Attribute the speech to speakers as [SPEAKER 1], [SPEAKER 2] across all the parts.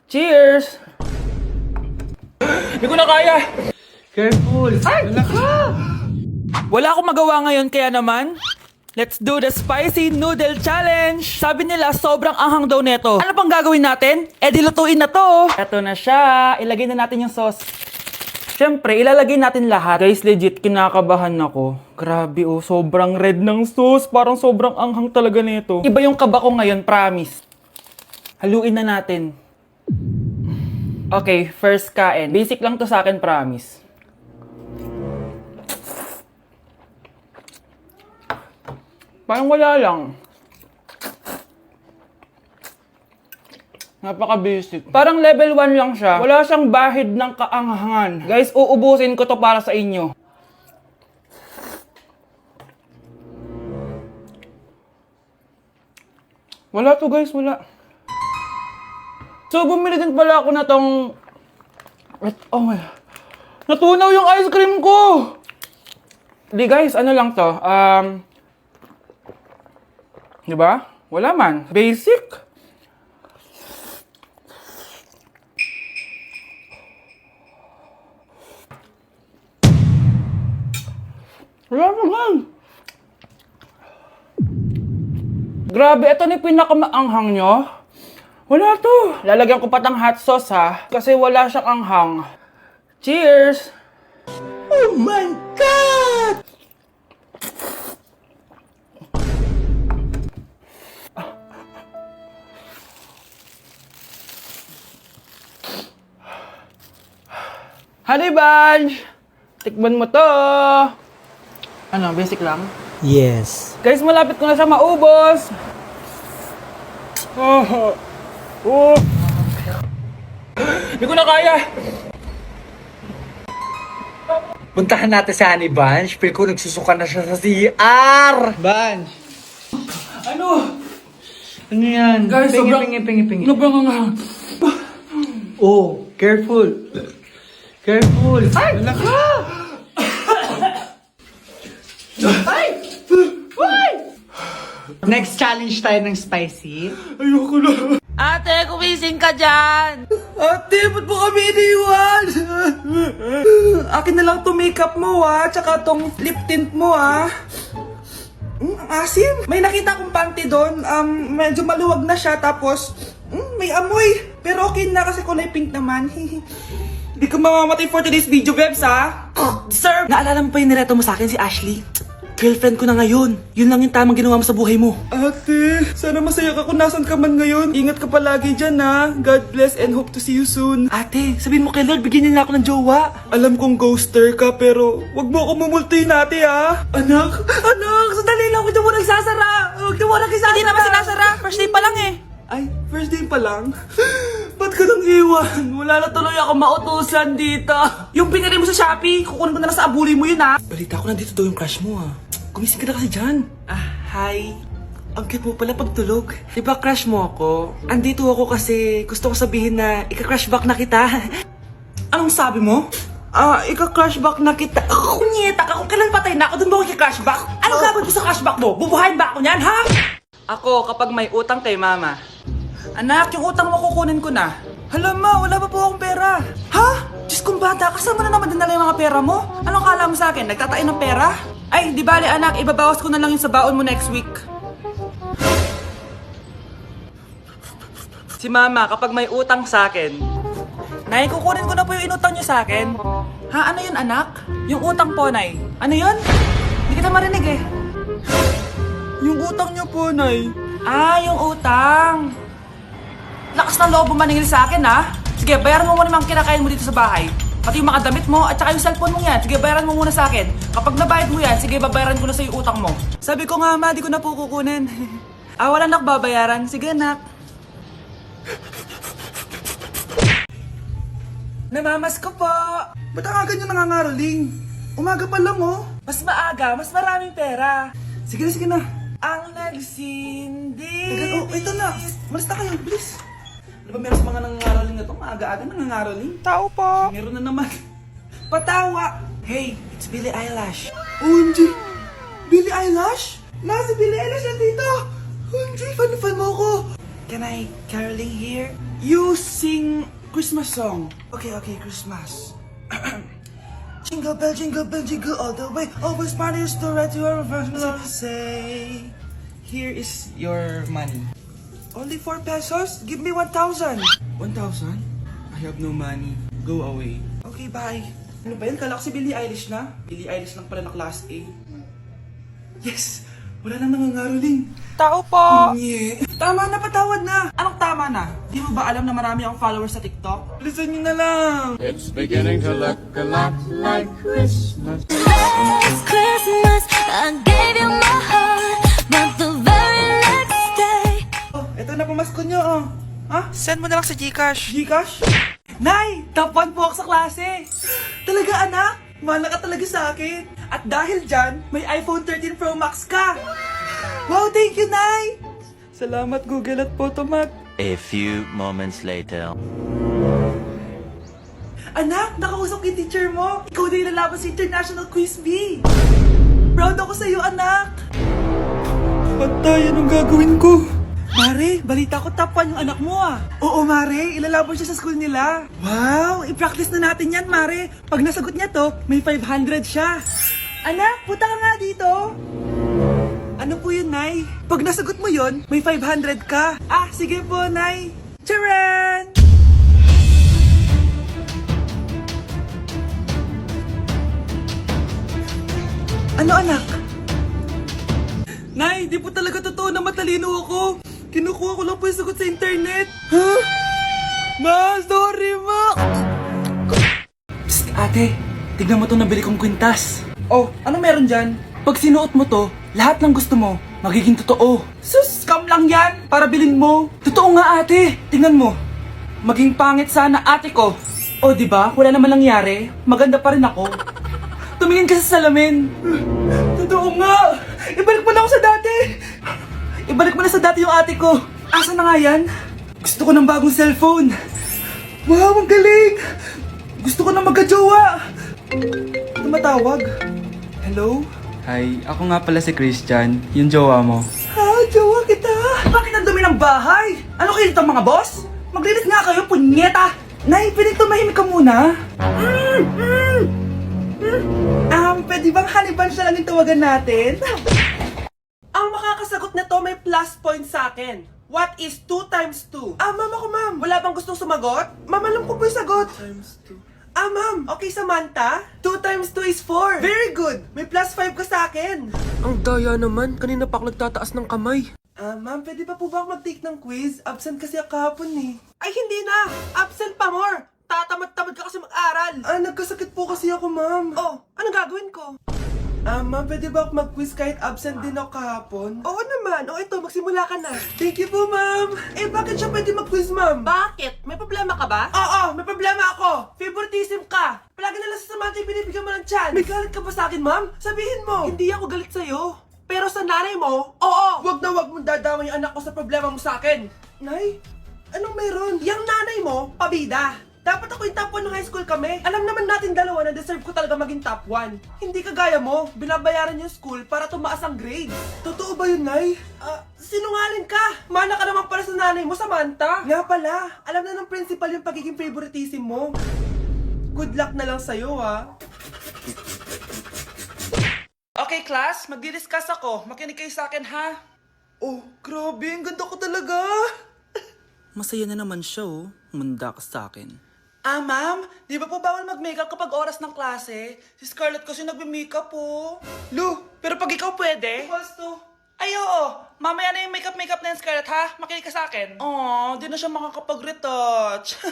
[SPEAKER 1] Cheers! Hindi ko na kaya!
[SPEAKER 2] Careful! Ay!
[SPEAKER 1] Wala akong magawa ngayon kaya naman, let's do the spicy noodle challenge! Sabi nila sobrang anghang daw neto. Ano pang gagawin natin? Eh dilutuin na to! Eto na siya. Ilagay na natin yung sauce. Siyempre, ilalagay natin lahat. Guys, legit, kinakabahan ako. Grabe oh, sobrang red ng sauce. Parang sobrang anghang talaga nito. Iba yung kaba ko ngayon, promise. Haluin na natin. Okay, first kain. Basic lang to sa akin, promise. Parang wala lang. Napaka-basic. Parang level 1 lang siya. Wala siyang bahid ng kaanghangan. Guys, uubusin ko to para sa inyo. Wala to guys, wala. So, bumili din pala ako na tong... Oh my... Natunaw yung ice cream ko! Di guys, ano lang to? Diba? Wala man. Basic. Wala naman. Grabe, ito na yung pinakamaanghang nyo. Wala to. Lalagyan ko patang hot sauce ha. Kasi wala siyang anghang. Cheers!
[SPEAKER 2] Oh my God!
[SPEAKER 1] Honey Bunch! Tikman mo to! Ano, basic lang?
[SPEAKER 2] Yes.
[SPEAKER 1] Guys, malapit ko na siya maubos! Hindi ko na kaya!
[SPEAKER 2] Puntahan natin si Honey Bunch. Feel ko nagsusuka na siya sa CR. Bunch!
[SPEAKER 1] Ano?
[SPEAKER 2] Ano yan?
[SPEAKER 1] Guys,
[SPEAKER 2] pingi,
[SPEAKER 1] sobrang...
[SPEAKER 2] pingi.
[SPEAKER 1] Sobrang anghang.
[SPEAKER 2] Oh, careful. Careful. Ay! Wala ka! Ay! Ay! Next challenge tayo ng spicy.
[SPEAKER 1] Ayoko na.
[SPEAKER 3] Ate, kumising ka dyan!
[SPEAKER 1] Ate, ba't mo kami iniwan? Akin na lang to makeup mo tsaka tong lip tint mo ang asim. May nakita akong panty doon, medyo maluwag na siya tapos may amoy. Pero okay na kasi kulay pink naman. Hindi ka mamamatay for today's video, Bebs Sir! Naalala mo pa yung nireto mo sa akin si Ashley? Girlfriend ko na ngayon. Yun lang yung tamang ginawa mo sa buhay mo. Ate, sana masaya ka kung nasan ka man ngayon. Ingat ka palagi dyan God bless and hope to see you soon. Ate, sabihin mo kay Lord, bigyan niya na ako ng jowa. Alam kong ghoster ka pero wag mo ako mumultuin ate Anak, sandali lang. Huwag na mo nagsasara. Huwag na mo nagsasara.
[SPEAKER 3] Hindi naman sinasara. First day pa lang eh.
[SPEAKER 1] Ay, first day pa lang? Ba't ka nang iwan? Wala na tuloy ako mautusan dito. Yung pinili mo sa Shopee, kukunin ko na lang sa abuli mo yun Balita ko nandito daw yung crush mo Gumising ka na kasi dyan. Hi. Ang cute mo pala pagtulog. Diba crush mo ako? Andito ako kasi gusto ko sabihin na ika-crush back na kita. Anong sabi mo? Ika-crush back na kita. Kunyeta ka, kung kailan patay na ako, dun ba ako ika-crush back? Anong gagawin mo sa crush back mo? Bubuhayin ba ako niyan, ha? Ako, kapag may utang kay mama. Anak, yung utang mo kukunin ko na. Hala ma, wala pa po akong pera. Ha? Diyos kong bata, kasama na naman dinala yung mga pera mo? Anong kala mo sa akin? Nagtatain ng pera? Ay, di bale anak, ibabawas ko na lang yung sa baon mo next week. Si mama, kapag may utang sa akin, Nay, kukunin ko na po yung inutang niyo sa akin. Ha, ano yun anak? Yung utang po, Nay. Ano yun? Hindi kita marinig eh. Yung utang niyo po, Nay. Yung utang. Lakas ng loob mo maningil sa akin, ha? Sige, bayaran mo muna yung mga kinakain mo dito sa bahay. Pati yung mga damit mo at saka yung cellphone mo yan. Sige, bayaran mo muna sa akin. Kapag nabayad mo yan, sige, babayaran ko na sa yung utang mo. Sabi ko nga, ma, di ko na po kukunin. Wala na babayaran. Sige, anak. Namamas ko po. Ba't ang aga niyo nangangaroling? Umaga pa lang, Mas maaga, mas maraming pera. Sige na. Ang nagsindi. Ito na. Malis na kayo, bilis. Ano ba meron sa mga nangangaroling na to? Maaga-aga nangangaroling. Tao po. Meron na naman. Patawa. Hey, it's Billie Eilish. OMG! Billie Eilish? Si Billie Eilish nandito! OMG, fan mo ko! Can I caroling here? You sing Christmas song. Okay, Christmas. Jingle bell, jingle all the way. Always parties to ride to our first love. Say, here is your money. Only 4 pesos? Give me 1,000. 1,000? I have no money. Go away. Okay, bye. Ano ba yun? Kala ko si Billie Eilish na? Billie Eilish lang pala na class A. Yes! Wala nang nangangaroling.
[SPEAKER 3] Tao po!
[SPEAKER 1] Nye. Tama na, patawad na. Anong tama na? Di mo ba alam na marami akong followers sa TikTok? Listen nyo na lang.
[SPEAKER 4] It's beginning to look a lot like Christmas.
[SPEAKER 5] Last Christmas, I gave you my heart, but the very next day.
[SPEAKER 1] Oh, eto na pamasko nyo, oh. Ha?
[SPEAKER 3] Send mo na lang sa Gcash.
[SPEAKER 1] Gcash? Nay! Top 1 po ako sa klase! Talaga, anak? Mahal ka talaga sa akin. At dahil dyan, may iPhone 13 Pro Max ka! Wow, thank you, Nay! Salamat, Google at Photomat.
[SPEAKER 6] A few moments later.
[SPEAKER 1] Anak, nakausap yung teacher mo. Ikaw na yung lalaban sa International Quiz Bee. Proud ako sa'yo, anak. Patay, anong gagawin ko? Mare, balita ko top 1 yung anak mo ah. Oo, Mare, ilalaban siya sa school nila. Wow, i-practice na natin yan, Mare. Pag nasagot niya to, may 500 siya. Anak, punta ka nga dito. Ano po yun, Nay? Pag nasagot mo yun, may 500 ka. Ah, sige po, Nay. Charan! Ano, anak? Nay, di po talaga totoo na matalino ako. Kinukuha ko lang po yung sagot sa internet. Ha? Ma, sorry, ma! Psst, ate. Tignan mo itong nabili kong kwintas. Oh, anong meron dyan? Pag sinuot mo to, lahat ng gusto mo, magiging totoo. Sus, scam lang yan para bilhin mo. Totoo nga, ate. Tingnan mo. Maging pangit sana ate ko. O, di ba? Wala naman nangyari. Maganda pa rin ako. Tumingin ka sa salamin. Totoo nga. Ibalik mo na ako sa dati. Ibalik mo na sa dati yung ate ko. Asa na nga yan? Gusto ko ng bagong cellphone. Wow, ang galing. Gusto ko na magka-jowa. Tumatawag. Hello?
[SPEAKER 7] Hi, ako nga pala si Christian, yung jowa mo.
[SPEAKER 1] Ha, jowa kita. Bakit ang dumi ng bahay? Ano kayo dito mga boss? Maglinis nga kayo, punyeta. Nay, pwede tumahimik ka muna? Pwede bang honey bunch na lang yung tawagan natin? Ang makakasagot na to may plus point sa akin. What is 2 times 2? Ma'am ako, ma'am. Wala bang gustong sumagot? Ma'am, alam ko po yung sagot. 2 times 2. Ma'am. Okay, Samantha. 2 times 2 is 4. Very good. May plus 5 ka sa akin.
[SPEAKER 3] Ang daya naman, kanina pa ako nagtataas ng kamay.
[SPEAKER 1] Ma'am, pwede pa po ba ako mag-take ng quiz? Absent kasi ako kahapon eh. Ay, hindi na! Absent pa more! Tatamad-tamad ka kasi mag-aral! Nagkasakit po kasi ako, ma'am. Oh, anong gagawin ko? Ma'am, pwede ba ako mag-quiz kahit absent din ako kahapon? Oo naman. O ito, magsimula ka na. Thank you po, ma'am. Eh, bakit siya pwede mag-quiz, ma'am? Bakit? May problema ka ba? Oo, may problema ako. Favoritism ka. Palagi na lang sa Samantha yung binibigyan mo ng chance. May galit ka ba sa akin, ma'am? Sabihin mo. Hindi ako galit sa'yo. Pero sa nanay mo, oo. Wag na wag mong dadama yung anak ko sa problema mo sa akin. Nay, anong meron? Yang nanay mo, pabida. Dapat ako yung top 1 ng high school kami. Alam naman natin dalawa na deserve ko talaga maging top 1. Hindi kagaya mo, binabayaran yung school para tumaas ang grades. Totoo ba yun, Nay? Sinungaling ka! Mana ka naman para sa nanay mo, Samantha. Nga pala, alam na ng principal yung pagiging favoritism mo. Good luck na lang sa'yo, ha? Okay, class, magdi-discuss ako. Makinig kayo sa akin, ha? Oh, grabe, ang ganda ko talaga.
[SPEAKER 3] Masaya na naman siya oh, munda ka sa akin.
[SPEAKER 1] Ma'am, di ba po bawal mag-makeup kapag oras ng klase? Si Scarlett kasi nagme-makeup po. Lu, pero pag ikaw pwede? Gusto. Ay, oo. Mamaya na yung makeup na yung Scarlett, ha? Makinig ka sa akin. Di na siya makakapag-retouch.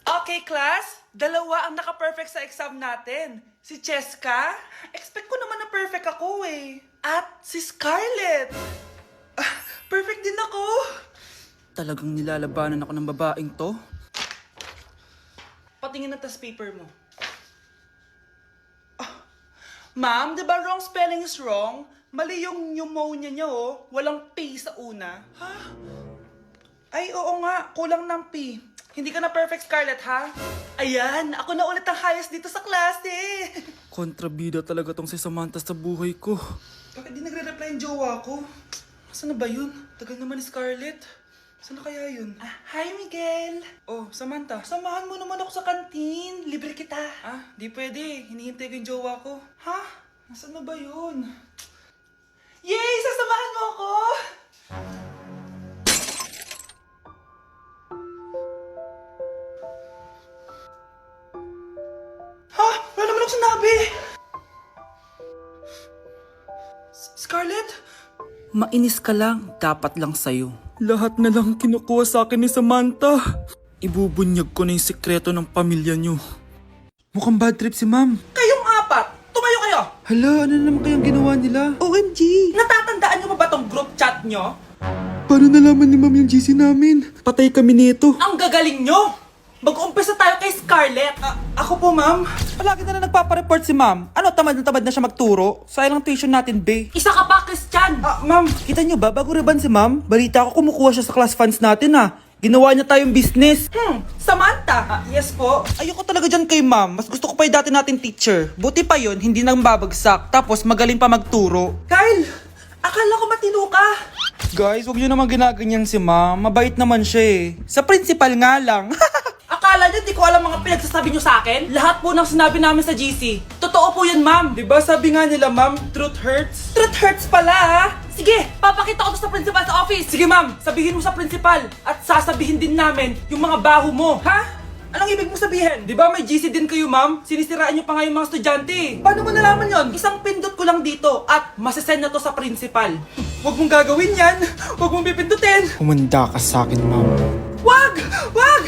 [SPEAKER 1] Okay, class. 2 ang naka-perfect sa exam natin. Si Cheska. Expect ko naman na perfect ako eh. At si Scarlett. Perfect din ako.
[SPEAKER 3] Talagang nilalabanan ako ng babaeng to.
[SPEAKER 1] Patingin na test paper mo. Ma'am, di ba wrong spelling is wrong? Mali yung pneumonia niya oh. Walang P sa una. Ha? Ay, oo nga. Kulang ng P. Hindi ka na perfect, Scarlett, ha? Ayan, ako na ulit ang highest dito sa klase.
[SPEAKER 3] Kontrabida talaga tong si Samantha sa buhay ko.
[SPEAKER 1] Bakit di nagre-reply yung jowa ko? Saan na ba yun? Tagal naman ni Scarlett. Saan na kaya yun? Hi, Miguel! Oh, Samantha, samahan mo naman ako sa kantin. Libre kita. Di pwede. Hinihintay ko yung jowa ko. Ha? Nasaan na ba yun? Yay! Sasamahan mo ako! Ha? Wala naman ako sinabi! Scarlett?
[SPEAKER 3] Mainis ka lang, dapat lang sa'yo.
[SPEAKER 1] Lahat na lang kinukuha sa akin ni Samantha. Ibubunyag ko na yung sekreto ng pamilya niyo.
[SPEAKER 7] Mukhang bad trip si ma'am.
[SPEAKER 1] Kayong apat! Tumayo kayo!
[SPEAKER 7] Hala, ano na naman kayang ginawa nila?
[SPEAKER 1] OMG! Natatandaan niyo pa ba tong group chat niyo?
[SPEAKER 7] Paano nalaman ni ma'am yung GC namin? Patay kami nito.
[SPEAKER 1] Ang gagaling niyo! Mag-umpisa tayo kay Scarlett. Ako po, ma'am.
[SPEAKER 7] Palagi na nagpapareport si ma'am. Ano, tamad na siya magturo? Sayang tuition natin, be.
[SPEAKER 1] Isa ka pa, Christian!
[SPEAKER 7] Ma'am, kita niyo ba, bago reban si ma'am, balita ko kumukuha siya sa class funds natin Ginawa niya tayong business.
[SPEAKER 1] Samantha! Yes po.
[SPEAKER 7] Ayoko talaga dyan kay ma'am. Mas gusto ko pa yung dati natin teacher. Buti pa yon, hindi nang babagsak. Tapos magaling pa magturo.
[SPEAKER 1] Kyle! Akala ko matino ka.
[SPEAKER 7] Guys, wag niyo naman ginaganyan si ma'am. Mabait naman siya Sa principal nga lang.
[SPEAKER 1] Akala niyo di ko alam mga pinagsasabi niyo sa akin? Lahat po ng sinabi namin sa GC. Totoo po yan, ma'am.
[SPEAKER 7] Diba sabi nga nila ma'am, truth hurts?
[SPEAKER 1] Truth hurts pala, ha? Sige, papakita ko to sa principal sa office. Sige, ma'am. Sabihin mo sa principal. At sasabihin din namin yung mga baho mo. Ha? Anong ibig mo sabihin?
[SPEAKER 7] Di ba may GC din kayo ma'am? Sinisiraan niyo pa nga yung mga estudyante.
[SPEAKER 1] Paano mo nalaman yon? Isang pindot ko lang dito at masasend na to sa principal.
[SPEAKER 7] Huwag mong gagawin yan. Huwag mong pipindutin. Humanda ka sa akin, ma'am.
[SPEAKER 1] Wag! Wag!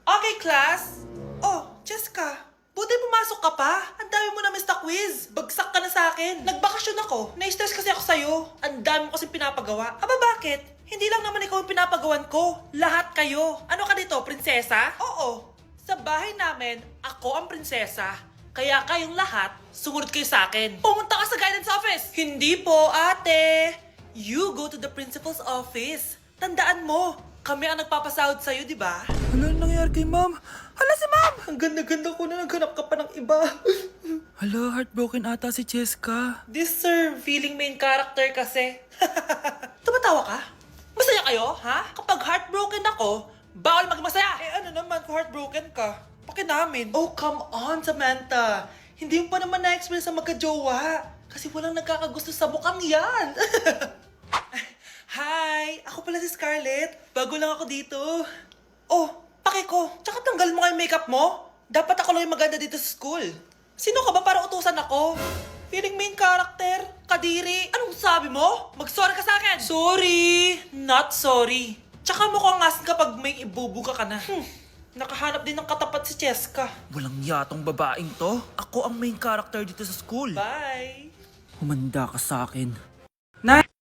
[SPEAKER 1] Okay, class. Oh, Jessica. Buti pumasok ka pa. Ang dami mo na miss na quiz. Bagsak ka na sa akin. Nagbakasyon ako. Na-stress kasi ako sa'yo. Ang dami mo kasi pinapagawa. Aba, bakit? Hindi lang naman ikaw yung pinapagawan ko. Lahat kayo. Ano ka dito, prinsesa? Oo. Sa bahay namin, ako ang prinsesa. Kaya kayong lahat, sumunod kayo sa akin. Pumunta ka sa guidance office. Hindi po, ate. You go to the principal's office. Tandaan mo, kami ang nagpapasahod sa'yo, di ba?
[SPEAKER 7] Ano nangyari kay ma'am?
[SPEAKER 1] Hala si ma'am! Ang ganda-ganda ko na naghanap ka pa ng iba.
[SPEAKER 7] Hala, heartbroken ata si Jessica.
[SPEAKER 1] This sir, feeling main character kasi. Tumatawa ka? Masaya kayo, ha? Kapag heartbroken ako, bawal maging masaya. Ano naman kung heartbroken ka? Paki namin. Oh, come on, Samantha. Hindi mo pa naman na-experience sa magka-jowa. Kasi walang nagkakagusto sa mukhang yan. Hi! Ako pala si Scarlett. Bago lang ako dito. Oh, paki ko. Tsaka tanggal mo nga yung makeup mo. Dapat ako lang yung maganda dito sa school. Sino ka ba para utusan ako? Feeling main character? Kadiri? Anong sabi mo? Mag-sorry ka sa akin! Sorry! Not sorry. Tsaka mukhang asin kapag may ibubuga ka na. Nakahanap din ng katapat si Cheska.
[SPEAKER 3] Walang yatong babaeng to. Ako ang main character dito sa school.
[SPEAKER 1] Bye!
[SPEAKER 3] Humanda ka sa akin.